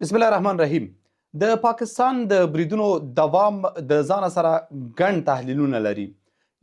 بسم الله الرحمن الرحیم. د پاکستان د بریدونو دوام د ځان سره ګڼ تحلیلونه لري.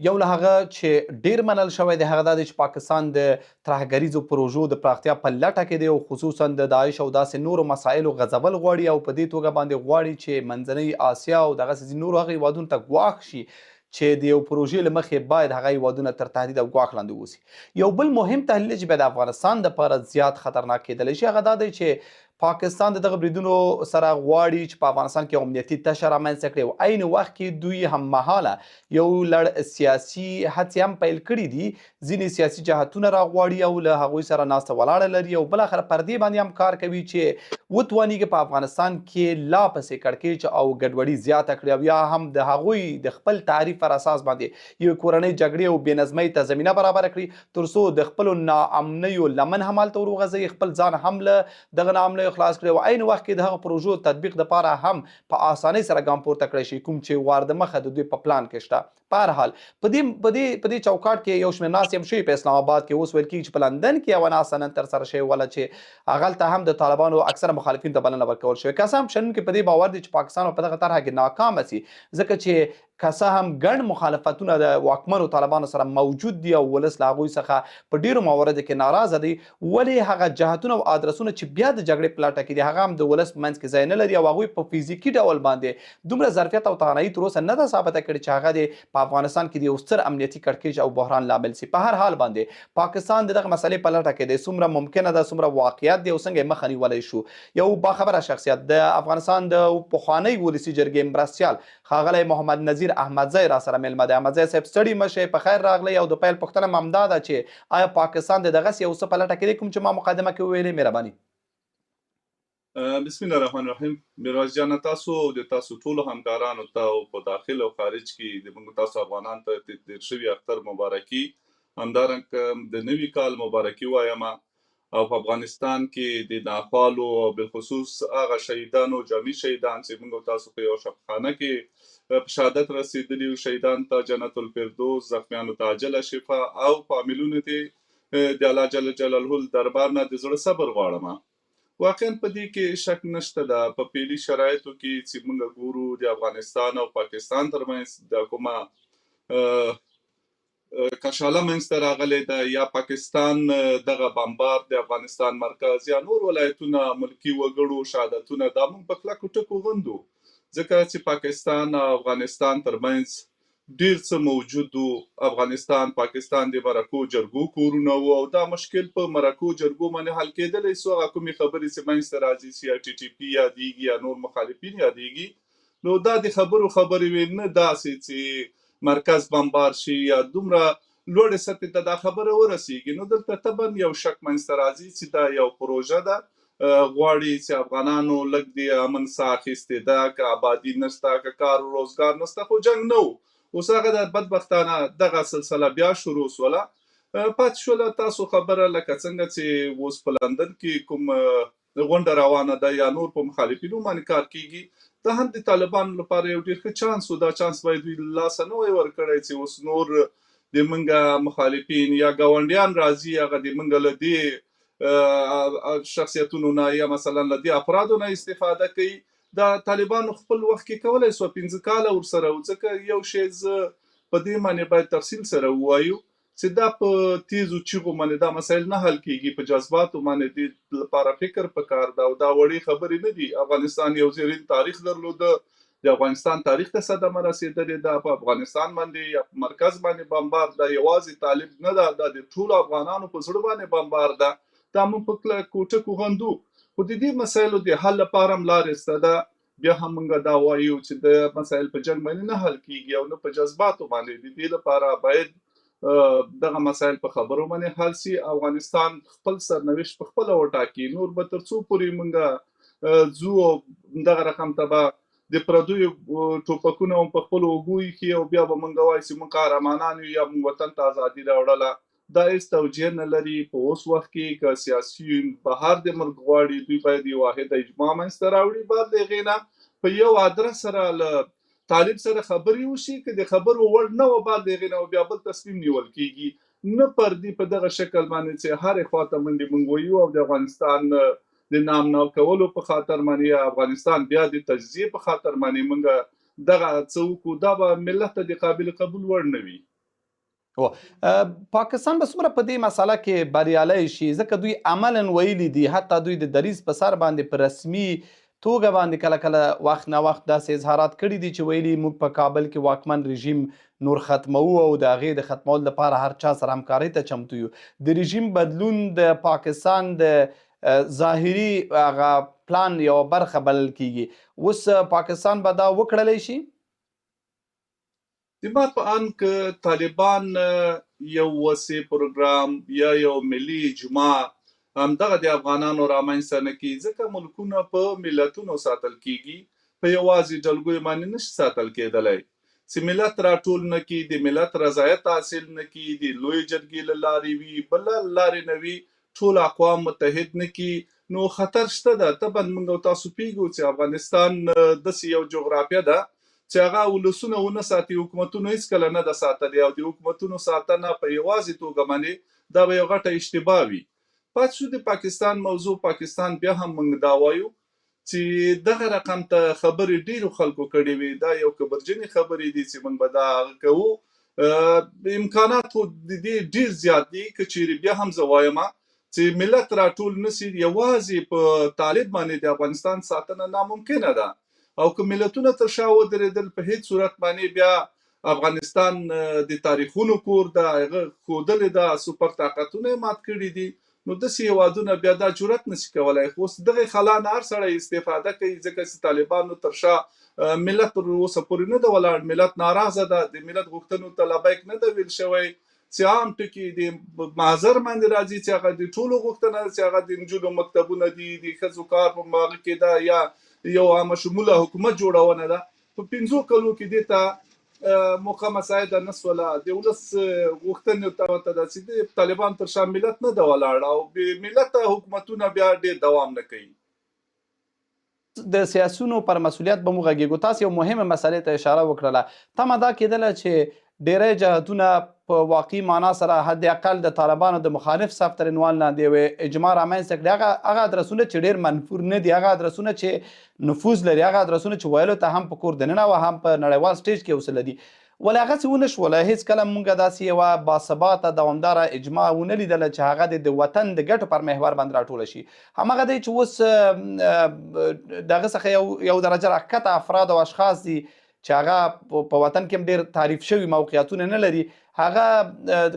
یو له هغه چې ډیر منل شوی دی هغه دا دی چې پاکستان د ترهګریزو پروژو د پراختیا په لټه کې دی او خصوصا د داعش او داسې نورو مسایلو غځول غواړي او په دې توګه باندې غواړي چې منځنۍ اسیا او دغسې نورو هغه هیوادونو ته ګواښ شي چې د یو پروژې له مخې باید هغه هیوادونه تر تهدید او ګواښ لاندې ووسي. یو بل مهم تحلیل چې باید د افغانستان دپاره زیات خطرناک کیدلی شي هغه دا دی چې پاکستان د دغه بریدونو سره غواړي چې په افغانستان کې امنیتي تشه رامنځته کړي او عین وخت کې دوی هم مهاله یو لړ سیاسي هڅې هم پیل کړي دي. ځینې سیاسي جهتونه راغواړي او له هغوی سره ناسته ولاړه لري او بالاخره پر دې باندې هم کار کوي چې وتوانیږي په افغانستان کې لا پسې کړکېچ او ګډوډي زیاته کړي او یا هم د هغوی د خپل تعریف پر اساس باندې یو کورنۍ جګړې او بېنظمۍ ته زمینه برابره کړي تر څو د خپلو ناامنیو لمن همالته ور وغځوي، خپل ځان هم له دغه ناامنیو خلاص کړي او عین وخت کې د هغه پروژو تطبیق دپاره هم په اسانۍ سره ګام پورته کړی شي کوم چې وار د مخه د دوی په پلان کې شته. په هر حال په دې چوکاټ کې یو شمېر ناستې هم شوي په اسلام آباد کې. اوس ویل کېږي چې په لندن کې یوه ناسته نن ترسره شوې وله چې هغلته هم د طالبانو اکثره مخالفینو ته بلنه ورکول شوې. که څه هم شنونکي په دې باور دي چې پاکستان به په دغه طرحه کې ناکامه سي ځکه چې که څه هم ګڼ مخالفتونه د واکمنو طالبانو سره موجود دي او ولس له هغوی څخه په ډیرو مواردو کې ناراضه دی، ولې هغه جهتونه او ادرسونه چې بیا د جګړې په لټه کې دي هغه هم د ولس په منځ کې ځای نه لري او هغوی په فزیکي ډول باندې دومره ظرفیت او توانایي تر اوسه نه ده ثابته کړې چې هغه د په افغانستان کې د یو ستر امنیتي کړکېچ او بحران لامل سي. په هر حال باندې پاکستان د دغه مسلې په لټه کې دی، څومره ممکنه ده څومره واقعیت دی او څنګه یې مخه نیولی شو. یو باخبره شخصیت د افغانستان د پخوانۍ ولسي جرګې مرستیال ښاغلی محمد نظیر احمدزی را سره میلمه دی. احمدزی صاحب ستړي مه شئ، په خیر راغلی او د پیل پوښتنه م همدا ده چې آیا پاکستان د دغسې یو څه په لټه کې دی کوم چې ما مقدمه کې وویلې؟ مهرباني. بسم الله الرحمن الرحیم. میرویس جان تاسو د تاسو ټولو همکارانو ته او په داخل او خارج کې د موږ تاسو افغانان ته د تیر شوي اختر مبارکي، همدارنګه د نوي کال مبارکي وایم او په افغانستان کې د ناخوالو او بالخصوص هغه شهیدانو جامع شهیدان چې موږ تاسو په یو شفخانه کې په شهادت رسېدلي شهیدان ته جنت الفردوس، زخمیانو ته عاجله شفا او فامیلونو ته د الله جل جلاله دربار نه د زړه صبر غواړم. واقعا په دې کې شک نشته ده، په پیلي شرایطو کې چې موږ ګورو د افغانستان او پاکستان ترمنځ د کومه کشاله منځته راغلی ده یا پاکستان دغه بمبار د افغانستان مرکز یا نور ولایتونه ملکي وګړو شهادتونه دا موږ په کلکو ټکو غندو، ځکه چې پاکستان او افغانستان ترمنځ ډیر څه موجود وو. افغانستان پاکستان د مرکو جرګو کورونه وو او دا مشکل په مرکو جرګو باندې حل کېدلی سو. هغه کومې خبرې چې منځته راځي چې یا ټي ټي پي یادېږي یا نور مخالفین یادېږي، نو دا د خبرې وي، نه داسې چې مرکز بمبار شي یا دومره لوړې سطحې ته دا خبره ورسېږي. نو دلته طبعا یو شک منځته راځي چې دا یو پروژه ده، غواړي چې افغانانو لږ د امن ساه اخیستې ده، که آبادي نشته، که کار و روزګار نشته، خو جنګ نه و. اوس هغه د بدبختانه دغه سلسله بیا شروع شوله. پاتې شوله تاسو خبره لکه څنګه چې اوس په لندن کې کوم غونډه روانه ده یا نور په مخالفینو باندې کار کیږي، دا هم د طالبانو لپاره یو ډېر ښه چانس و. دا چانس باید دوی له لاسه نه وای ورکړی چې اوس نور د منګه مخالفین یا ګاونډیان راځي هغه د منګه له دې شخصیتونو نه یا مثلا له دې افرادو نه استفاده کوي. دا طالبانو خپل وخت کې کولای سو 15 کاله ورسره، ځکه یو شی زه په دې باندې باید تفصیل سره ووایو چې دا په تیزو چیغو باندې دا مسایل نه حل کیږي، په جذباتو باندې د لپاره فکر پکار ده او دا وړي خبرې نه دي. افغانستان یو زرین تاریخ درلوده، د افغانستان تاریخ ته صدمه رسېدلې ده. په افغانستان باندې یا مرکز باندې بمبار ده یوازې طالب نه ده، دا د ټولو افغانانو په زړه باندې بمبار ده. دا موږ په کلکو ټکو غندو، خو د دې مسایلو د حل لپاره هم لارې شته ده. بیا هم موږ دا وایو چې د مسایل په جنګ باندې نه حل کیږي او نه په جذباتو باندې. د دې لپاره باید دغه مسایل په خبرو باندې حل سي. افغانستان خپل سرنوشت په خپله وټاکي، نور به تر څو پورې موږ ځو او دغه رقم ته به د پردیو ټوپکونه هم په خپلو اوږو ایښي او بیا به موږ وایو چې موږ قهرمانان یو یا موږ وطن ته ازادي راوړله. دا هیڅ توجیه نه لري. په اوس وخت کې که سیاسي بهر د ملک غواړي، دوی باید یو واحده اجماع منځته راوړي. بعد د هغې نه په یو ادرس سره له طالب سره خبرې وشي، که د خبرو وړ نه وه بعد د هغې نه بیا بل تصمیم نیول کېږي، نه پردي په دغه شکل باندې چې هرې خواته منډې موږ ویو او د افغانستان د نامنو کولو په خاطر باندې افغانستان بیا د تجزیه په خاطر باندې موږ دغه څه وکړو، دا به ملت ته د قابل قبول وړ نه وي. پاکستان به څومره په دې مسله کې بریالی شي؟ ځکه دوی عملا ویلي دي، حتی دوی د دریځ په سر باندې په رسمي توګه باندې کله کله وخت نه وخت داسې اظهارات کړي دي چې ویلي موږ په کابل کې واکمن رژیم نور ختموو او د هغې د ختمولو لپاره هر چا سره همکارۍ ته چمتو یو. د رژیم بدلون د پاکستان د ظاهري هغه پلان یوه برخه بلل کیږي. اوس پاکستان به دا وکړلی شي؟ د ما په اند که طالبان یو وسیع پروګرام یا یو ملي اجماع همدغه د افغانانو رامنځته نه کړي، ځکه ملکونه په ملتونو ساتل کیږي، په یوازې ډلګیو باندې نشي ساتل کېدلی. چې ملت راټول نه کړي، د ملت رضایت حاصل نه کړي، د لوی جرګې له لارې وي، بل لارې نه وي، ټول اقوام متحد نه کړي، نو خطر شته ده. طبعا موږ او تاسو پوهیږو چې افغانستان داسې یو جغرافیه ده چې هغه ولسونه ونه ساتي، حکومتونو هیڅکله نه ده ساتلې، او د حکومتونو ساتنه په یوازې توګه باندې دا به یو غټه اشتباه وي. پاتې شو د پاکستان موضوع. پاکستان بیا هم موږ دا وایو چې دغه رقم ته خبرې ډیرو خلکو کړې وي، دا یو کبرجنې خبرې دي چې موږ به دا کوو. امکانات خو د دې ډیر زیات دي که چیرې بیا هم زه وایم چې ملت راټول نشي، یوازې په طالب باندې د افغانستان ساتنه ناممکنه ده، او که ملتونه تر شا ودرېدل په هیڅ صورت باندې بیا افغانستان د تاریخونو کور ده، هغه ښودلې ده، سوپر طاقتونه یې مات کړي دي، نو داسې هیوادونه بیا دا جرأت نشي کولی. خو اوس دغې خلا نه هر سړی استفاده کوي، ځکه چې طالبانو تر شا ملت تر اوسه پورې نه ده ولاړ، ملت ناراضه ده، د ملت غوښتنو ته لبیک نه ده ویل شوی. چې عام ټکي د محضر باندې راځي چې هغه د ټولو غوښتنه ده چې هغه د نجونو مکتبونه دي، د ښځو کار په هغه کې ده، یا یو عامه شموله حکومت جوړونه ده. په 5 کلو کې دې ته موقع مساعده نسوله، د ولس غوښتنې ته ده چې د طالبان تر شا ملت نه ده ولاړ، او بې ملته حکومتونه بیا ډېر دوام نه کوي. د سیاسونو پر مسؤلیت به موږ غږیږو. تاسو یو مهمه مسلې ته اشاره وکړله، تمه دا کېدله چې ډیری جهتونه په واقعي معنا سره حد اقل د طالبانو د مخالف صف تر عنوان لاندې یوې اجماع رامنځته کړي. هغه ادرسونه چې ډیر منفور نه دي، هغه ادرسونه چې نفوذ لري، هغه ادرسونه چې ویلو ته هم په کور دننه او هم په نړیوال سټیج کې حوصله دي، ولې هغسې ونه شوله. هېڅکله موږ داسې یوه باثباته دوامداره اجماع ونه لیدله چې هغه د وطن د ګټو پر محور باندې راټوله شي. همغه دی چې اوس دغه څخه یو درجه راښکته افراد او اشخاص دي چې هغه په وطن کې هم ډېر تعریف شوي موقعیتونه نه لري، هغه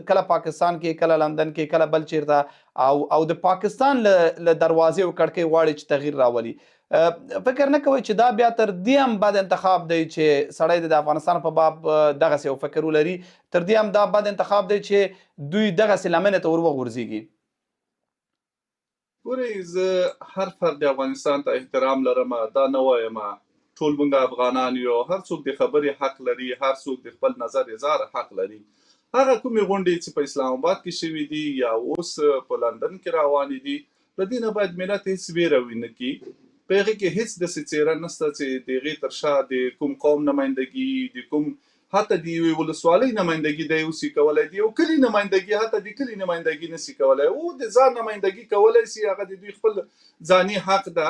کله پاکستان کې، کله لندن کې، کله بل چیرته، او د پاکستان له دروازې او کړکۍ غواړي چې تغییر راولي. فکر نه کوئ چې دا بیا تر دې هم بد انتخاب دی چې سړی د افغانستان په باب دغسې یو فکر ولري؟ تر دې هم دا بد انتخاب دی چې دوی دغسې لمنې ته ور وغورځېږي؟ ګورئ، زه هر فرد د افغانستان ته احترام لرم، دا نه وایم ټول موږ افغانان یو، هر څوک د خبرې حق لري، هر څوک د خپل نظر اظهار حق لري. هغه کومې غونډې چې په اسلام آباد کې شوي دي یا اوس په لندن کې روانې دي، د دې نه باید ملت هېڅ ویره ونه کړي. په هغې کې هېڅ داسې څېره نشته چې د هغې تر شا د کوم قوم نمایندګي، د کوم حتی د یوې ولسوالۍ نمایندګي دی اوسي کولی، د یو کلي نمایندګي، حتی د کلي نمایندګي نشي کولی. او د ځان نمایندګي کولی شي، هغه د دوی خپل ځاني حق ده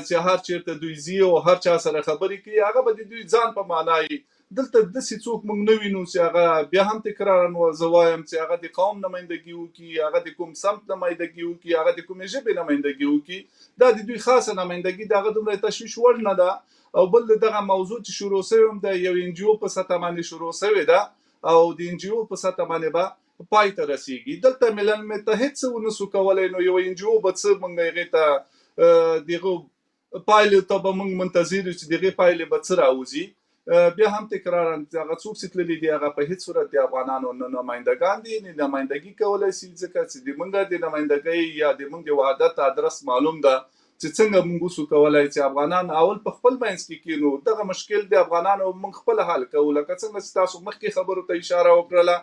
چې هر چیرته دوی ځي او هر چا سره خبرې کوي، هغه به د دوی ځان په معنا وي. دلته داسې څوک موږ نه وینو چې هغه بیا هم تکرارا زه وایم چې هغه د قوم نمایندګي وکړي، هغه د کوم سمت نمایندګي وکړي، هغه د کومې ژبې نمایندګي وکړي. دا د دوی خاصه نمایندګي د هغه دومره تشویش وړ نه ده. او بل دغه موضوع چې شروع شوی هم د یو NGO په سطح باندې شروع شوې ده، او د NGO په سطح باندې به پای ته رسیږي. دلته ملل متحد څه ونسو کولی، نو یو NGO به څه موږ هغې ته دغه پایلې ته به موږ منتظر یو چې دغې پایلې به څه راوځي. بیا هم تکرارا هغه څوک چې تللي دي هغه په هېڅ صورت د افغانانو نه نمایندګان دي، نه نمایندګي کولی شي، ځکه چې د موږ د نمایندګۍ یا د موږ د وحدت ادرس معلوم ده چې څنګه موږ اوسو کولی چې افغانان اول په خپل منځ کې کینو. دغه مشکل د افغانانو موږ خپل حل کوو، لکه څنګه چې تاسو مخکې خبرو ته اشاره وکړله،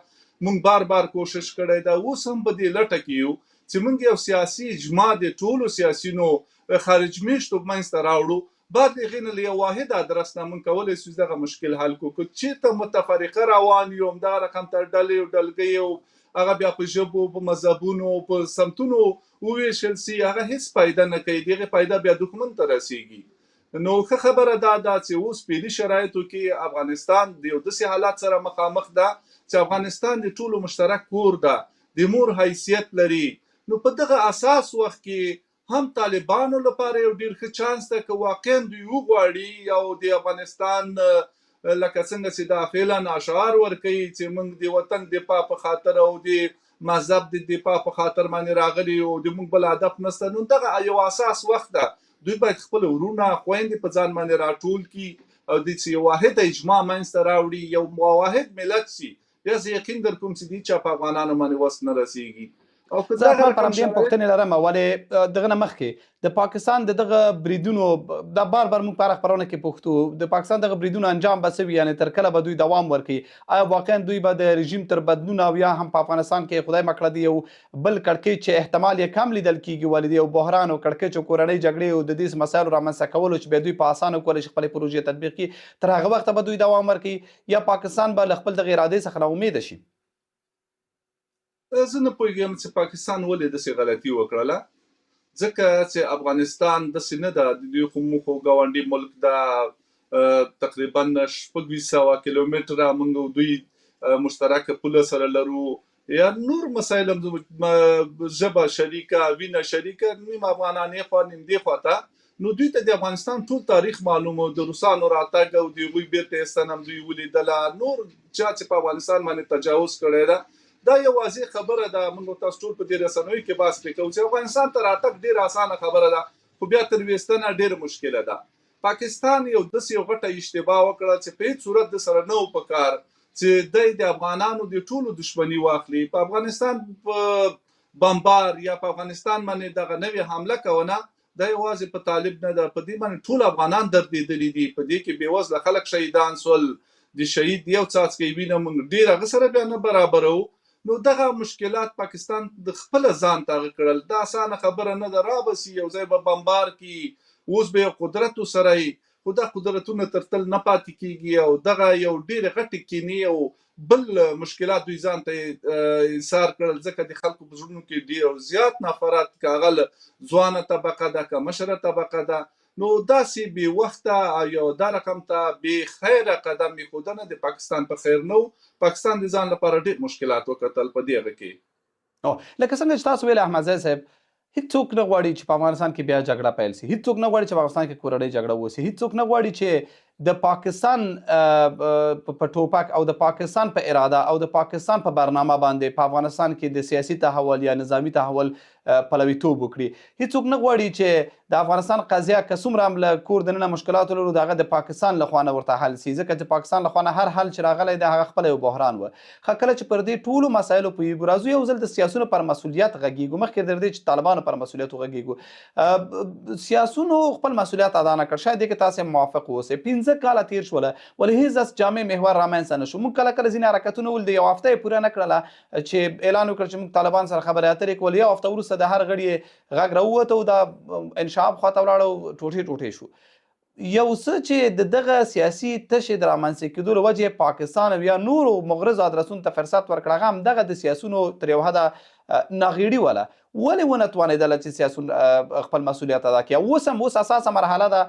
موږ بار بار کوشش کړی ده، اوس هم په دې لټه کې یو چې موږ یو سیاسي اجماع د ټولو سیاسینو خارج میشتو منځته راوړو. بعد د هغې نه له یو واحد ادرس نه موږ کولی شو دغه مشکل حل کړو. که چېرته متفرقه روان یو، همدغه رقم ته ډلې او ډلګۍ، او هغه بیا په ژبو، په مذهبونو، په سمتونو وویشل سي هغه هیڅ فایده نه کوي، دغه فایده بیا دښمن ته رسیږي. نو ښه خبره ده چې اوس په دې شرایطو کې افغانستان د یو داسې حالات سره مخامخ ده چې افغانستان د ټولو مشترک کور ده، د مور حیثیت لري. نو په دغه اساس وخت کې هم طالبانو لپاره یو ډیر ښه چانس ده که واقعا دوی وغواړي او د افغانستان لکه څنګه چې دا فعلا اشعار ورکوي چې موږ د وطن دفاع په خاطر او د مذهب د دفاع په خاطر باندې راغلي او د موږ بل هدف نشته. نو دغه یو اساس وخت ده، دوی باید خپل ورونه خویندې په ځان باندې راټول کړي او د یو واحد اجماع منځته راوړي، یو واحد ملت شي. بیا زه یقین در کوم چې دې چا په افغانانو باندې وس نه رسیږي. او که زه احمد پر همدې پوښتنې لرم، ولې دغه نه مخکې د پاکستان د دغه بریدونو دا بار مونږ په هره خپرونه کې پوښتو د پاکستان دغه بریدونو انجام به څه وي، یعنې تر کله به دوی دوام ورکوي؟ آیا واقعا دوی به د رژیم تر بدلون او یا هم په افغانستان کې خدای مه کړه د یو بل کړکېچ چې احتمال یې کم لیدل کېږي، ولې د یو بحران او کړکېچ او کورنۍ جګړې او د دې مسایلو رامنځته کولو چې بیا دوی په اسانه وکولی شي خپلې پروژې تطبیق کړي، تر هغه وخته به دوی دوام ورکوي یا پاکستان به له خپل دغه ارادې څخه ناامیده شي؟ زه نه پوهېږم چې پاکستان ولې داسې غلطي وکړله، ځکه چې افغانستان داسې نه ده، د دوی خو موږ ګاونډي ملک ده، تقریبا 600 کیلومتره موږ او دوی مشترکه پوله سره لرو، یا نور مسایل هم ژبه شریکه، وینه شریکه، نیم افغانان یې خوا نیم دې خوا ته. نو دوی ته د افغانستان ټول تاریخ معلوم و، د روسانو راتګ او د هغوی بیرته ایستنه هم دوی ولیدله، نور چا چې په افغانستان باندې تجاوز کړی ده. دا یو واضح خبره ده، موږ تاسو ټول په دې رسنیو کې بحث پرې کوو چې افغانستان ته راتګ ډېره اسانه خبره ده، خو بیا تر ویستنه ډېره مشکله ده. پاکستان یو داسې یو غټه اشتباه وکړه چې په هېڅ صورت د سره نه و پکار چې دی د افغانانو د ټولو دشمني واخلي، په افغانستان په بمبار یا په افغانستان باندې دغه نوې حمله کوونه، دا یوازې په طالب نه ده، په دې باندې ټول افغانان دردېدلي دي، په دې کې بېوزله خلک شهیدان سول، د شهید یو څاڅکی وینه موږ ډېر هغه سره بیا نه برابرو. نو دغه مشکلات پاکستان د خپل ځان ته کړل، دا اسانه خبره نه ده، رابسي یو ځای به بمبار کی، اوس به یو قدرت سره ای، خو دا قدرتونه تر تل نه پاتې کیږي او دغه یو ډېرې غټې کینې او بل مشکلات دوی ځان ته ایثار کړل، ځکه د خلکو په زړونو کې ډېر زیات نفرت، که هغه ځوانه طبقه ده که مشره طبقه ده، نو داسې بې وخته یو دا رقم ته بې خیره قدم ایښودنه د پاکستان په خیر نه و. پاکستان د ځان لپاره ډېر مشکلات وکتل په دې هغه کې. لکه څنګه چې تاسو ویل احمدزی صاحب، هیڅوک نه غواړي چې په افغانستان کې بیا جګړه پیل شي، هیڅوک نه غواړي چې په افغانستان کې کورنۍ جګړه وشي، هیڅوک نه غواړي چې د پاکستان په ټوپک او د پاکستان په اراده او د پاکستان په برنامه باندې په افغانستان کې د سیاسي تحول یا نظامی تحول پلویتوب وکړي. هیڅوک نه غواړي چې د افغانستان قضیه که څومره هم له کور دننه مشکلاتو لرو د هغه د پاکستان له خوا نه ورته حل شي، ځکه چې پاکستان له خوا نه هر حل چې راغلی دی هغه خپله یو بحران و. خو کله چې پر دې ټولو مسایلو پوهېږو، راځو یو ځل د سیاسونو پر مسؤلیت غږېږو، مخکې تر دې چې طالبانو پر مسؤلیت وغږېږو. سیاسونو خپل مسؤلیت ادا نه کړ، شاید دې کې تاسې موافق اوسئ. 15 کاله تېر شوله، ولې هېڅ داسې جامع محور رامنځته نه شو. موږ کله کله ځینې حرکتونه ولید یو هفته یې پوره نه کړله چې اعلان وکړ چې موږ طالبان سره خبرې اترې کوو، یو هفته وروسته د هر غړي یې غږ راووته او دا انشعاب خواته ولاړ او ټوټې ټوټې شو. یو څه چې د دغه سیاسي تشې د رامنځته کېدو له وجې پاکستان او یا نورو مغرضو ادرسونو ته فرصت ورکړ، هغه هم دغه د سیاسونو تر یو حده ناغېړي وله. ولې ونه توانېدله چې سیاسون خپل مسؤلیت ادا کړي؟ اوس اساسه مرحله ده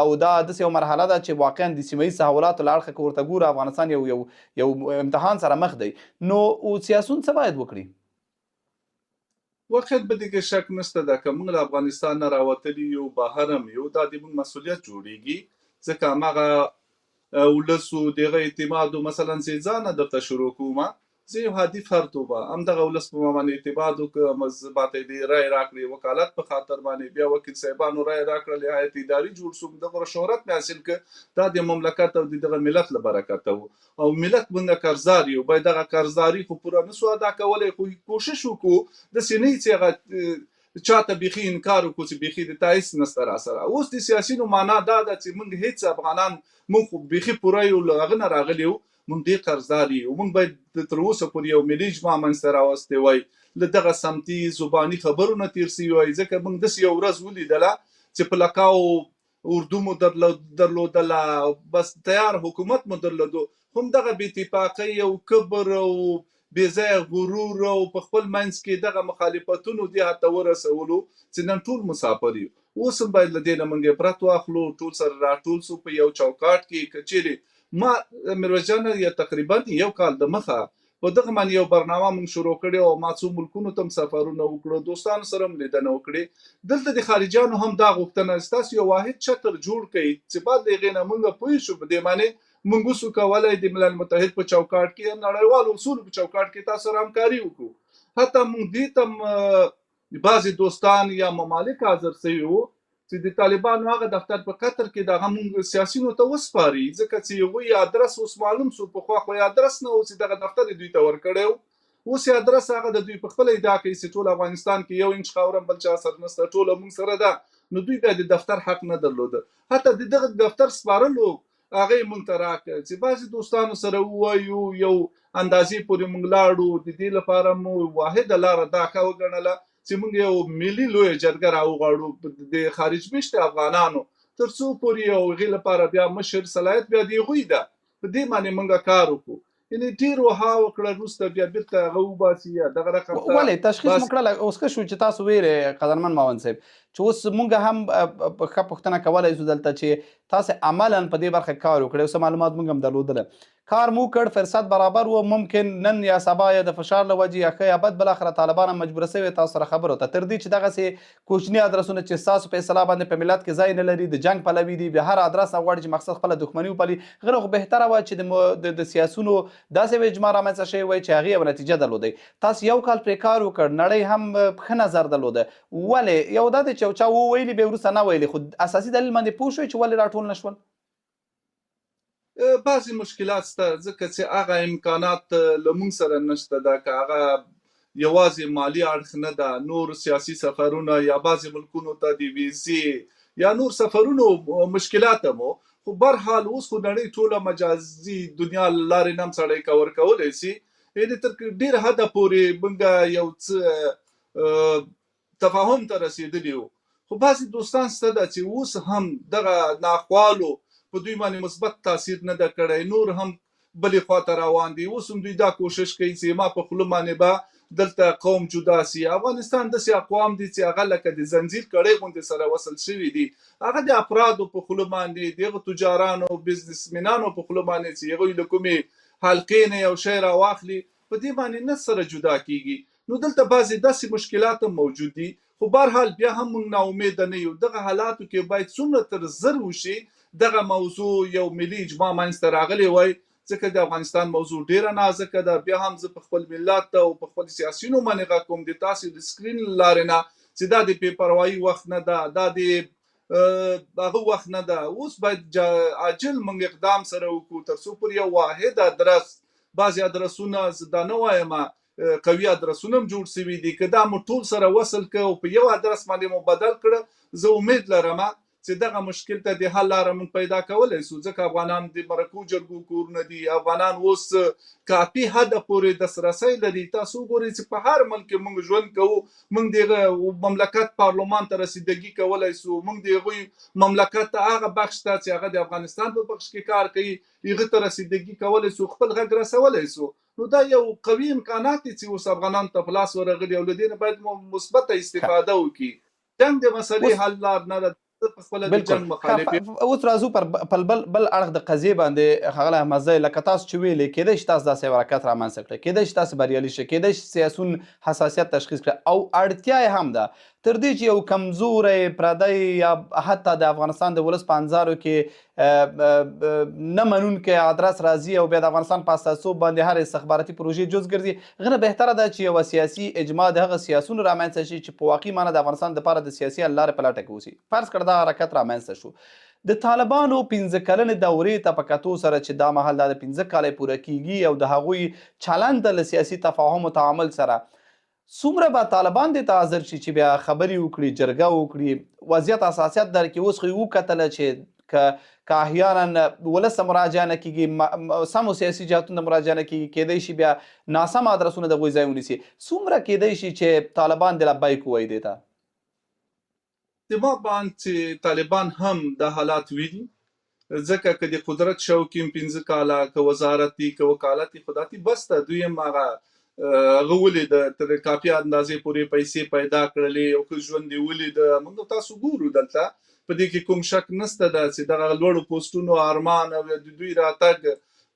او دا داسې یو مرحله ده چې واقعا د سیمه ییز تحولاتو له اړخه که ورته ګوره افغانستان یو امتحان سره مخ دی. نو سیاسون څه باید وکړي؟ واقعیت په دې کې شک نشته ده، که موږ له افغانستان نه راوتلي یو، بهر هم یو، دا د موږ مسؤلیت جوړېږي، ځکه هماغه ولسو دغه اعتماد مثلا چې ځانه درته شروع کوم، زه یو عادي فرد وم، همدغه ولس په ما باندې اعتماد وکړه، ماته یې رایې راکړې وکالت په خاطر باندې، بیا وکیل صاحبانو رایې راکړلې، هیات اداري جوړ شوم، دغه شهرت مې حاصل کړ، دا د مملکت او د دغه ملت له برکته و. او ملت موږ قرضدار یو، باید دغه قرضداري خو پوره نسو ادا کولی، خو کوشش وکړو داسې نه وي چې هغه چاته بیخي انکار وکړو چې بیخي د تا هېڅ نشته راسره. اوس د سیاسینو معنا دا ده چې موږ هېڅ افغانان موږ خو بیخي پوره یو، له هغه نه راغلي یو، موږ ډېر قرضدار یو، موږ باید تر اوسه پورې یو ملي اجماع منځته راوستی وای، له دغه سمتي زباني خبرو نه تېر سوي وای، ځکه موږ داسې یو ورځ ولیدله چې په لقاو اردو مو درلودله، بس تیار حکومت مو درلودو، خو همدغه بې اتفاقۍ او کبر او بې ځایه غرور او په خپل منځ کې دغه مخالفتونو دې حد ته ورسولو چې نن ټول مسافر یو. اوس هم باید له دې نه موږ عبرت واخلو، ټول سره راټول سو په یو چوکاټ کې. که چیرې ما میرویس جان یا تقریبا یو کال د مخه په دغه باندې یو برنامه موږ شروع کړې او ما څو ملکونو ته هم سفرونه وکړو، دوستانو سره هم لیدنه وکړې. دلته د خارجیانو هم دا غوښتنه ستاسو یو واحد چتر جوړ کړئ چې بعد د هغې نه موږ پوه شو په دې باندې موږ اوسو کولی د ملل متحد په چوکاټ کې نړیوالو اصولو په چوکاټ کې تاسو سره همکاري وکړو. حتی موږ دې ته هم بعضې دوستان یا ممالک حاضر سوي وو چې د طالبانو هغه دفتر په قطر کې دغه موږ سیاسینو ته وسپاري، ځکه چې هغوی ادرس اوس معلوم سو. پخوا خو یې ادرس نه و چې دغه دفتر یې دوی ته ورکړی و. اوس یې ادرس هغه د دوی په خپله ادعا کوي چې ټول افغانستان کې یو انچ خاوره بل چا سره نشته، ټوله موږ سره ده. نو دوی بیا د دفتر حق نه درلوده. حتی د دغه دفتر سپارلو هغه یې موږ ته راکړه چې بعضې دوستانو سره ووایو، یو اندازې پورې موږ لاړو. د دې لپاره مو واحده لاره دا ښه وګڼله چې موږ یو ملي لویه جرګه راوغواړو د خارج میشتې افغانانو، تر څو پورې یو هغې لپاره بیا مشر صلاحیت بیا د هغوی ده. په دې باندې موږ کار وکړو. یعنې ډېر وها وکړه، وروسته بیا بېرته هغه وباسي یا دغه رقم ته ولې تشخیص مو کړله؟ اوس ښه شو چې تاسو ویلې قدرمن معاون صاحب چې اوس موږ هم ښه پوښتنه کولی شو دلته چې تاسې عملا په دې برخه کار وکړی، اوس معلومات موږ هم درلودله، کار مو کړ، فرصت برابر و، ممکن نن یا سبا یا د فشار له وجې یا ښه یا بد بالاخره طالبان هم مجبوره سوي تاسو سره خبرو ته، تر دې چې دغسې کوچني ادرسونه چې ستاسو په اصطلاح باندې په ملت کې ځای نه لري، د جنګ پلوي دي، بیا هر ادرس نه غواړي چې مقصد خپله دښمني وپالي. غره خو بهتره وه چې د سیاسونو داسې یو اجماع رامنځته شوې وای چې هغې یوه نتیجه درلودی. تاسو یو کال پرې کار وکړ، نړۍ هم ښه نظر درلوده. ولې یو دا دی چې یو چا وویلي بیا وروسته نه ویلي، خو اساسي دلیل باندې پوه شوئ چې ولې راټول نه شول؟ بعضې مشکلات شته، ځکه چې هغه امکانات له موږ سره نشته ده. که هغه یوازې مالي اړخ نه ده، نور سیاسي سفرونه یا بعضې ملکونو ته د ویزې یا نور سفرونو مشکلات هم و. خو برحال اوس خو نړۍ ټوله مجازي دنیا له لارې نه هم سړی کور کولی شي. یعنې تر ډېر حده پورې موږ یو څه تفاهم ته رسېدلي وو. خو بعضې دوستان شته ده چې اوس هم دغه ناخوالو په دوی باندې مثبت تاثیر نه ده کړی، نور هم بلې خواته روان دي. اوس هم دوی دا کوشش کوي چې ما په خوله باندې به دلته قوم جدا سي. افغانستان داسې اقوام دي چې هغه لکه د زنځیر کړۍ غوندې سره وصل شوي دي. هغه د افرادو په خوله باندې، د هغو تجارانو بزنسمنانو په خوله باندې چې هغوی له کومې حلقې نه یو شی راواخلي، په دې باندې نه سره جدا کیږي. نو دلته بعضې داسې مشکلات هم موجود دي. خو بهرحال بیا هم موږ ناامیده نه یو. دغه حالاتو کې باید څومره تر زر وشي دغه موضوع یو ملي اجماع منځته راغلی وای، ځکه د افغانستان موضوع ډیره نازکه ده. بیا هم زه په خپل ملت او په خپل سیاسینو باندې غږ کوم د تاسو د سکرین له لارې نه چې دا د بې پروایي وخت نه ده، دا د هغه وخت نه ده. اوس باید عاجل موږ اقدام سره وکړو تر څو پر یو واحد ادرس، بعضې ادرسونه زه دا نه وایم قوي ادرسونه هم جوړ شوي دي، که دا مو ټول سره وصل کړه او په یو ادرس باندې مو بدل کړه، زه امید لرم چې دغه مشکل ته د حل لاره موږ پیدا کولی شو. ځکه افغانان د مرکو جرګو کورونه دي، افغانان اوس کافي حده پورې دسترسی لري. تاسو وګورئ چې په هر ملک کې موږ ژوند کوو، موږ د هغه مملکت پارلمان ته رسیدګي کولی شو، موږ د هغوی مملکت ته هغه بخش ته چې هغه د افغانستان په بخش کې کار کوي هغه ته رسیدګي کولی شو، خپل غږ رسولی شو. نو دا یو قوي امکانات دي چې اوس افغانانو ته په لاس ورغلي او له دې نه باید مثبته استفاده وکړي. جنګ د مسلې حل لار نه ده. اوس راځو پر بل اړخ د قضیې باندې ښاغلی احمدزی، لکه تاسو چې ویلې کېدای شي تاسو داسې یو حرکت رامنځته کړئ، کېدای شي تاسو بریالي شئ، کېدای شي سیاسون حساسیت تشخیص کړئ، او اړتیا یې هم ده تر دې چې یو کمزوری پردی یا حتی د افغانستان د ولس په انظارو کې نه منونکی ادرس راځي او بیا د افغانستان په استازیتوب باندې هر استخباراتي پروژې جز ګرځي. غره بهتره ده چې یوه سیاسي اجماع د هغه سیاسونو رامنځته شي چې په واقعي معنی د افغانستان دپاره د سیاسي حل لارې په لټه کې اوسي. فرض کړه دا حرکت رامنځته شو، د طالبانو 15 کلنې دورې ته په کتو سره چې دا مهال دا د 15 کاله پوره کیږي او د هغوی چلند له سیاسي تفاهم و تعامل سره څومره به طالبان دې ته حاضر شي چې بیا خبرې وکړي، جرګه وکړي، وضعیت اساسیت درکړي. اوس خو یې وکتله چې که احیانا ولس ته مراجعه نه کېږي، سمو سیاسي جهتونو ته مراجعه نه کېږي، کېدای شي بیا ناسم ادرسونه د هغوی ځای ونیسي. څومره کېدای شي چې طالبان د لبیک ووایي دې ته؟ د ما باندې چې طالبان هم د حالات ویني، ځکه که د قدرت شوق یې 15 کاله، که وزارت دي، که وکالت دي، خو دا بس ته دوی هم هغه هغه ولید تر کافي اندازې پورې پیسې پیدا کړلې او ښه ژوند یې ولید. موږ تاسو ګورو دلته په دې کې کوم شک نشته ده چې دغه لوړو پوسټونو ارمان او د دوی راتګ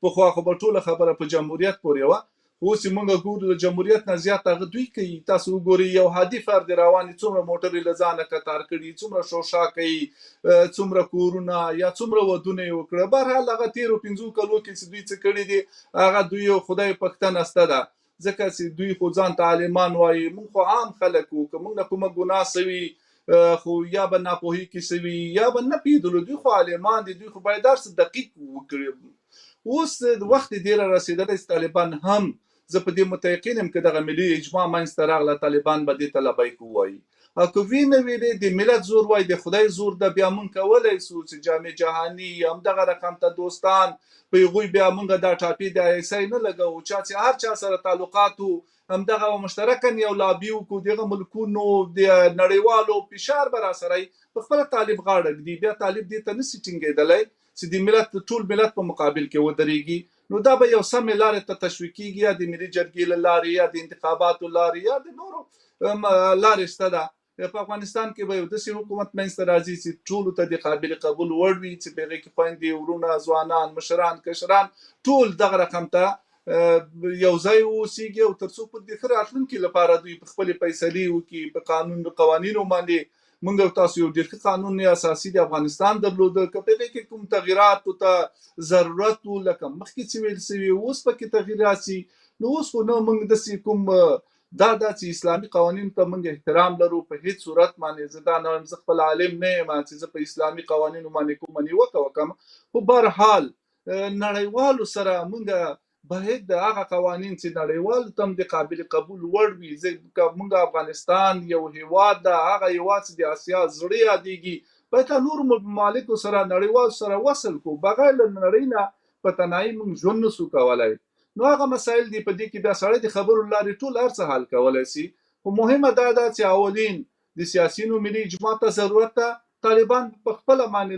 پخوا خو به ټوله خبره په جمهوریت پورې وه، اوس چې موږ ګورو د جمهوریت نه زیات هغه دوی کوي. تاسو وګورئ یو عادي فرد روان دي، څومره موټرې له ځانه کتار کړي، څومره شوشا کوي، څومره کورونه یا څومره ودونه یې وکړه. بهرحال هغه تېرو 5 کلو کې چې دوی څه کړي دي هغه دوی یو خدای پښتنه سته ده، ځکه چې دوی خو ځان ته عالمان وایي. موږ خو عام خلک وو، که موږ نه کومه ګناه سوي خو یا به ناپوهي کې سوي یا به نه پوهېدلو. دوی خو عالمان دي، دوی خو باید هر څه دقیق وکړي. اوس وخت ډېر رسېدلی چې طالبان هم، زه په دې متیقن یم که دغه ملي اجماع منځته راغله طالبان به دې ته لبیک ووایي. او که وی نه ویلې د ملت زور وای د خدای زور ده، بیا مونږ کولی سو چې جامع جهاني همدغه رقم ته دوستان په هغوی بیا مونږ دا ټاپې د ایسای نه لګوو. چا چې هر چا سره تعلقات وو همدغه مشترکاً یو لابي وکړو، دغه ملکونو د نړیوالو فشار به راسره وي، په خپله طالب غاړه ږدي. بیا طالب دې ته نسي ټینګېدلی چې د ملت ټول ملت په مقابل کې ودرېږي. نو دا به یو سمې لارې ته تشویق کېږي، یا د ملي جرګې له لارې یا د انتخاباتو لارې یا د نورو لارې شته ده. په افغانستان کې به یو داسې حکومت منځته راځي چې ټولو ته د قابل قبول وړ وي، چې په هغې کې خویندې، ورونه، ځوانان، مشران، کشران ټول دغه رقم ته یو ځای واوسېږي، او تر څو په د ښه راتلونکي لپاره دوی په خپلې فیصلې وکړي په قوانینو باندې. موږ او تاسو یو ډېر ښه قانون اساسي د افغانستان درلوده، که په هغې کې کوم تغییراتو ته ضرورت و لکه مخکې چې ویل سوي اوس پکې تغییر راسي، نو اوس خو نه موږ داسې کوم دا چې اسلامي قوانینو ته موږ احترام لرو په هیڅ صورت باندې. زه دا نه وایم، زه خپل عالم نه یم چې زه په اسلامي قوانینو باندې کومه نیوکه وکړم، خو بهرحال نړیوالو سره موږ باید د هغه قوانین چې نړیوالو ته هم د قابل قبول وړ وي. ځکه موږ افغانستان یو هیواد ده، هغه هیواد چې د اسیا زړه یادېږي، باید له نورو ممالکو سره نړیوالو سره وصل کړو. بغیر له نړۍ نه په تنهایي موږ ژوند نسو کولی. نو هغه مسایل دي، په دې کې بیا سړی د خبرو لارې ټول هر څه حل کولی سي. خو مهمه دا ده چې اولین د سیاسیونو ملي اجماع ته ضرورت ده. طالبان په خپله باندې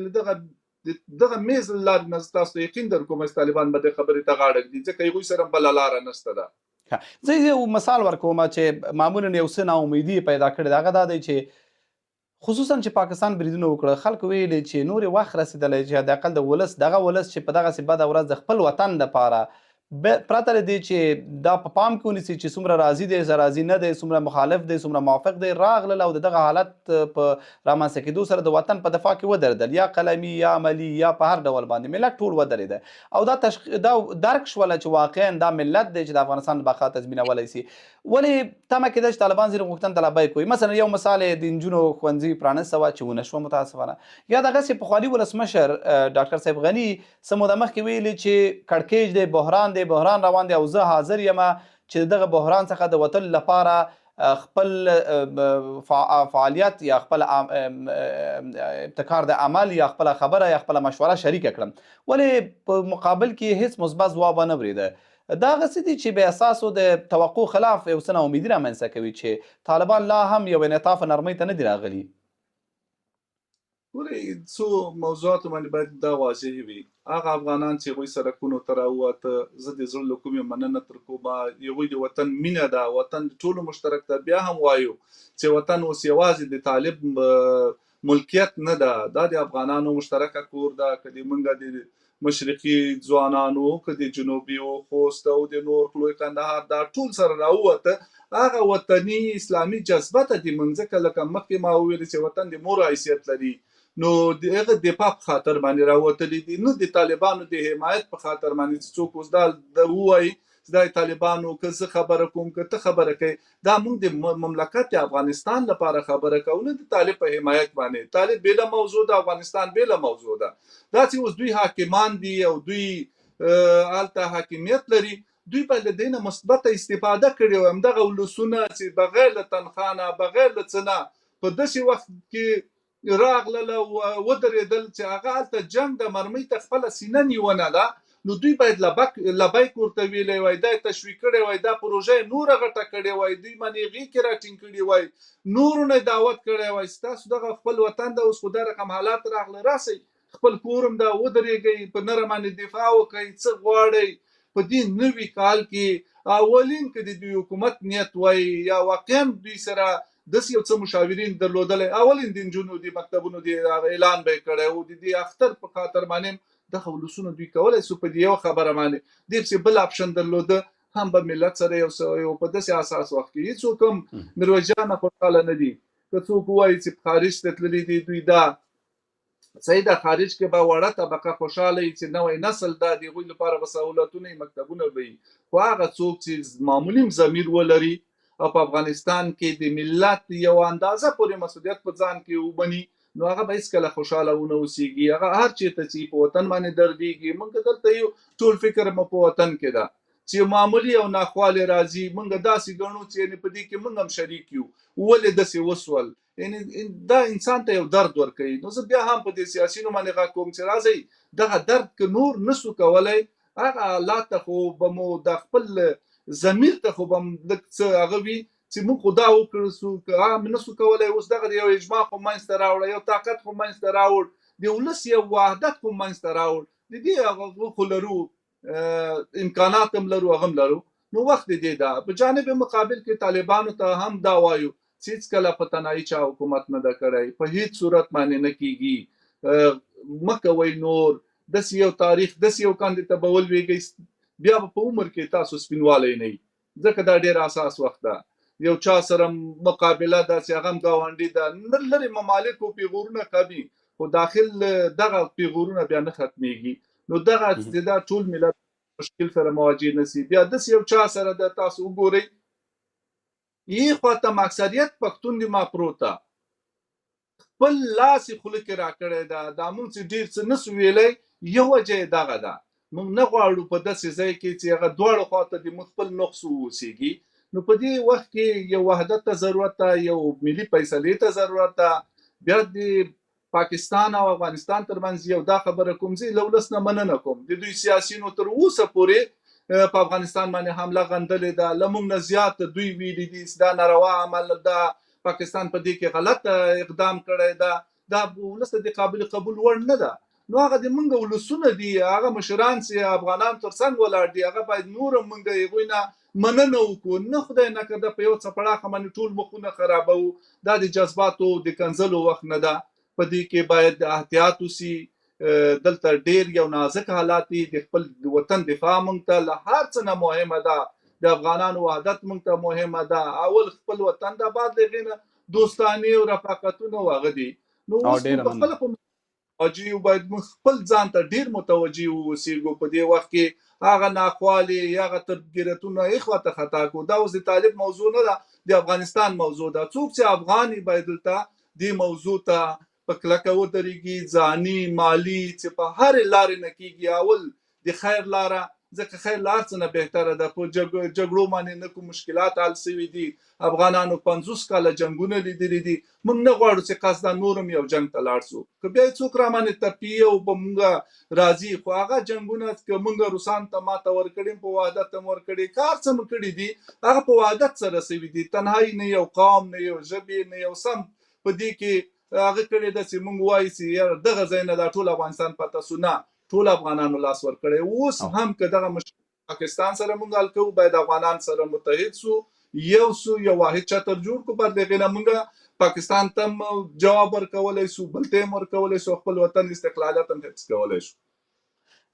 دغه میز له لارې نه تاسو ته یقین در کوم چې طالبان به دې خبرې ته غاړه ږدي، ځکه هغوی سره بله لاره نشته ده. زه یو مثال ورکوم چې معمولا یو څه ناامیدي پیدا کړې ده، هغه دا دی چې خصوصا چې پاکستان بریدونه وکړه، خلکو ویلې چې نورې وخت رسېدلی چې حداقل د ولس دغه ولس چې په دغسې بده ورځ د خپل وطن دپاره پرته له دې چې دا په پام کې ونیسي چې څومره راضي دی، راضي نه دی، څومره مخالف دی، څومره موافق دی، راغلل او د دغه حالت په رامنځته کېدو سره د وطن په دفاع کې ودرېدل، یا قلمي یا عملي یا په هر ډول باندې ملت ټول ودرېده. او دا درک شوله چې واقعا دا ملت دی چې د افغانستان د بقا تضمینولی سي. ولې تمه کېده چې طالبان ځینې غوښتنې ته لبیک وایي؟ مثلا یو مثال د نجونو ښوونځي پرانیسته وه چې ونه شوه متاسفانه. یا دغسې پخواني ولسمشر ډاکټر صاحب غني څه موده مخکې ویلي چې کړکېچ دی، بحران روان دی، او زه حاضر یم چې دغه بحران څخه د وتلو لپاره خپل فعالیت یا خپل ابتکار د عمل یا خپله خبره یا خپله مشوره شریکه کړم. ولې په مقابل کې هیڅ مثبت ځواب ونه وریده؟ دا هغسې دي چې بې اساسو د توقع خلاف یو څه ناامیدي رامنځته کوي چې طالبان لا هم یو انعطاف نرمۍ ته نه دي راغلي. ګورئ، څو موضوعاتو باندې باید دا واضح وي. هغه افغانان چې هغوی سړکونو ته راووته، زه د زړه له کومې مننه تر کومه، هغوی د وطن مینه ده، وطن د ټولو مشترک ده. بیا هم وایو چې وطن اوس یوازې د طالب ملکیت نه ده، دا د افغانانو مشترکه کور ده. که د موږ د مشرقي ځوانانو، که د جنوبي خوست او د نور لوی کندهار، دا ټول سره راووته، هغه وطني اسلامي جذبه ته د موږ، ځکه لکه مخکې ما وویل چې وطن د مور حیثیت لري، نو د هغه دفاع په خاطر باندې راوتلي دي، نه د طالبانو د حمایت په خاطر باندې چې څوک اوس دا ووایي چې دا طالبانو که زه خبره کوم که ته خبره کوي، دا موږ د مملکت د افغانستان لپاره خبره کوو، نه د طالب په حمایت باندې. طالب بېله موضوع ده، افغانستان بېله موضوع ده. دا چې اوس دوی حاکمان دي او دوی هلته حاکمیت لري، دوی باید له دې نه مثبته استفاده کړې وي. همدغه ولسونه چې بغیر له تنخوا نه، بغیر له څه نه، په داسې وخت کې راغلل او ودرېدل چې هغه هلته جنګ د مرمۍ ته خپله سینه نیونه ده، نو دوی باید لبیک ورته ویلی وای، دا یې تشویق کړی وای، دا پروژه یې نوره غټه کړې وای، دوی باندې هغې کې راټینګ کړي وای، نورو نه یې دعوت کړی وای چې تاسو دغه خپل وطن ده، اوس خو دا رقم حالات راغله، راسئ خپل کور هم ده، ودرېږئ، په نره باندې دفاع وکړئ، څه غواړئ. په دې نوي کال کې اولین که د دوی حکومت نیت وای یا واقعا دوی سره داسې یو څه مشاورین درلودلی اولین د نجونو د مکتبونو د اعلان به یې کړی و د دې اختر په خاطر باندې دغه ولسونه دوی کولی سو په دې یوه خبره باندې دې پسې بل اپشن درلوده هم به ملت سره یو په داسې اساس وخت کې هېڅوک هم میرویس جان خوشحاله نه دي که څوک ووایي چې په خارج ته تللي دي دوی دا صحیح ده خارج کې به وړه طبقه خوشحاله وي چې نوی نسل دا د هغوی لپاره به سهولتونه مکتبونه به وي خو هغه څوک چې معمولي ضمیر ولري او په افغانستان کې د ملت یو اندازه پورې مسؤلیت په ځان کې وبني نو هغه به هیڅکله خوشحاله ونه اوسېږي هغه هر چېرته چې په وطن باندې دردېږي موږ دلته یو ټول فکر مو په وطن کې ده چې معمولي او ناخواله راځي موږ داسې ګڼو چې یعنې په دې کې موږ هم شریک یو ولې داسې وسول یعنې دا انسان ته یو درد ورکوي نو زه بیا هم په دې سیاسیونو باندې غږ کوم چې راځئ دغه درد که نور نسو کولی هغه حالات ته خو به مو د خپل ضمیر ته خو به هم لږ څه هغه وي چې موږ خو دا وکړو سو که هغه نسو کولی اوس دغه یو اجماع خو منځته راوړه یو طاقت خو منځته راوړ د ولس یو وحدت خو منځته راوړ د دې هغه خو لرو امکانات هم لرو هغه هم لرو نو وخت دې ده په جانب مقابل کې طالبانو ته هم دا وایو چې هېڅکله په تنهایي چا حکومت نه ده کړی په هېڅ صورت باندې نه کېږي مه کوئ نور داسې یو تاریخ داسې یو کاندې ته به ولوېږئ بیا به په عمر کې تاسو سپینوالی نه وي ځکه دا ډېر اساس وخت ده یو چا سره مقابله ده چې هغه هم ګاونډي ده لرې ممالکو پیغورونه کوي خو داخل دغه پیغورونه بیا نه ختمیږي نو دغه چې دا ټول ملت مشکل سره مواجه نسی بیا داسې یو چا سره ده تاسو وګورئ یې خواته اکثریت پښتون دي ما پروته خپل لاس یې خوله کې راکړی ده دا مونږ چې ډېر څه نسو ویلی یو وجه یې دغه ده موږ نه غواړو په داسې ځای کې چې هغه دواړو خواته د موږ خپل نقص واوسېږي نو په دې وخت کې یو وحدت ته ضرورت ده یو ملي فیصلې ته ضرورت ده بیا د پاکستان او افغانستان ترمنځ یو دا خبره کوم زه له ولس نه مننه کوم د دوی سیاسیونو تر اوسه پورې په افغانستان باندې حمله غندلې ده له موږ نه زیات دوی ویلي دي دا ناروا عمل ده پاکستان په دې کې غلط اقدام کړی ده دا ولس ته د قابل قبول وړ نه ده نو هغه د موږ ولسونه دي هغه مشران چې افغانان تر څنګ ولاړ دي هغه باید نور هم موږ هغوی نه مننه وکړو نه خدای نکرده په یو څپړاخه باندې ټول مخونه خرابوو دا د جذباتو د کنځلو وخت نه ده په دې کې باید احتیاط وسي دلته ډېر یو نازک حالات دي د خپل وطن دفاع موږ ته له هر څه نه مهمه ده د افغانانو وحدت موږ ته مهمه ده اول خپل وطن د بعد د هغې نه دوستانې او رفاقتونه هغه دي نو اوس په خپله په متوجه باید موږ خپل ځان ته ډېر متوجه واوسېږو په دې وخت کې هغه ناخوالې هغه تربګیرتونه یې خواته خطا کړو دا اوس د طالب موضوع نه ده د افغانستان موضوع ده څوک چې افغان وي باید دلته دې موضوع ته په کلکه ودرېږي ځاني مالي چې په هرې لارې نه کېږي اول د خیر لاره ځکه خیر له هر څه نه بهتره ده په جګړو باندې نه کوم مشکلات حل سوي دي افغانانو 50 کاله جنګونه لیدلي دي موږ نه غواړو چې قصدا نور هم یو جنګ ته لاړ سو که بیا څوک راباندې تپي او به موږ راځي خو هغه جنګونه که موږ روسان ته ماته ورکړي په وحدت هم ورکړي کار څه مو کړي دي هغه په وحدت سره سوي دي تنهایي نه یو قوم نه یو ژبې نه یو سم په دې کې هغه کړي ده چې موږ وایو چې دغه ځای نه دا ټول افغانستان پاته سو نه ټول افغانانو لاس ورکړی اوس هم که دغه مشکل پاکستان سره موږ حل کوو باید افغانان سره متحد سو یو واحد چتر جوړ کړو پر دغې نه موږ پاکستان ته هم جواب ورکولی سو بل ته هم ورکولی سو خپل وطن استقلالیت هم حفظ کولی شو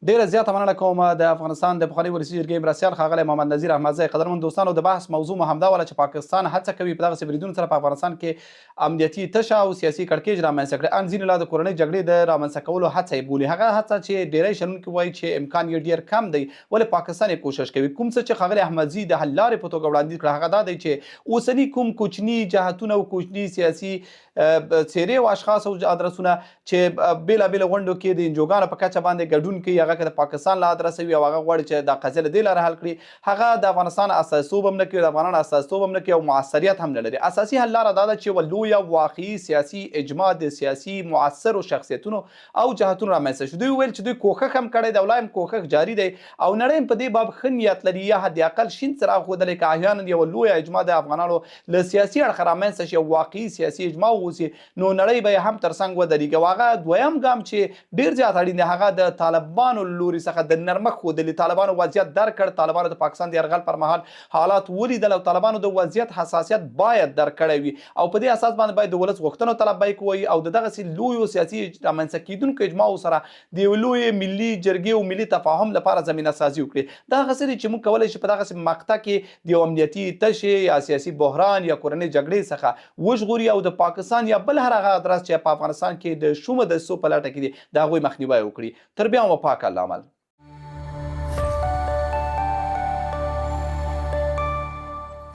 ډیره زیاته مننه کوم د افغانستان د پخواني ولسي جرګې مرستیال ښاغلی محمد نظیر احمدزی قدرمن دوستانو د بحث موضوع مو همدا وله چې پاکستان هڅه کوي په دغسې بریدونو سره په افغانستان کې امنیتي تشه او سیاسي کړکېچ رامنځته کړي ان ځینې لا د کورنۍ جګړې د رامنځته کولو هڅه یې بولي هغه هڅه چې ډیری شنونکي وایي چې امکان یې ډېر کم دی ولې پاکستان یې کوشش کوي کوم څه چې ښاغلی احمدزي د حل لارې په توګه وړاندیز کړه هغه دا دی چې اوسني کوم کوچني جهتونه او کوچني سیاسي څېرې او اشخاص او ادرسونه چې بېلابېلو غونډو کې د انجوګانو په کچه باندې ګډون کوي هغه که د پاکستان له ادرسه وي او هغه غواړي چې دا قضیه له دې لارې حل کړي هغه د افغانستان استازیتوب هم نه کوي د افغانانو استازیتوب هم نه کوي او موثریت هم نه لري اساسي حل لاره دا ده چې یوه لویه واقعي سیاسي اجماع د سیاسي مؤثرو شخصیتونو او جهتونو رامنځته شو دوی وویل چې دوی کوښښ هم کړی دی او لا هم کوښښ جاري دی او نړۍ هم په دې باب ښه نیت لري یا حد اقل شین څراغ ښودلی که احیانا یوه لویه اجماع د افغانانو له سیاسي اړخه رامنځته شي یو واقعي سیاسي اجماع واوسي نو نړۍ به هم ترڅنګ ودرېږي او هغه دویم ګام چې ډېر زیات اړین دی هغه د طالبانو لوري څخه د نرمښت ښودلې طالبانو وضعیت درک کړ طالبانو د پاکستان د یرغل پر مهال حالات ولیدل او طالبانو د وضعیت حساسیت باید درک کړی وي او په دې اساس باندې باید د ولس غوښتنو ته لبیک ووایي او د دغسې لویو سیاسي رامنځته کېدونکو اجماعو سره د یو لویې ملي جرګې او ملي تفاهم لپاره زمینه سازي وکړي دا هغه څه دي چې موږ کولی شو په دغسې مقطع کې د یو امنیتي تشې یا سیاسي بحران یا کورنۍ جګړې څخه وژغوري او د پاکستان یا بل هر هغه ادرس چې په افغانستان کې د شومو دسیسو په لټه کې دي د هغوی مخنیوی وکړي تر بیا مو پاک الله عمل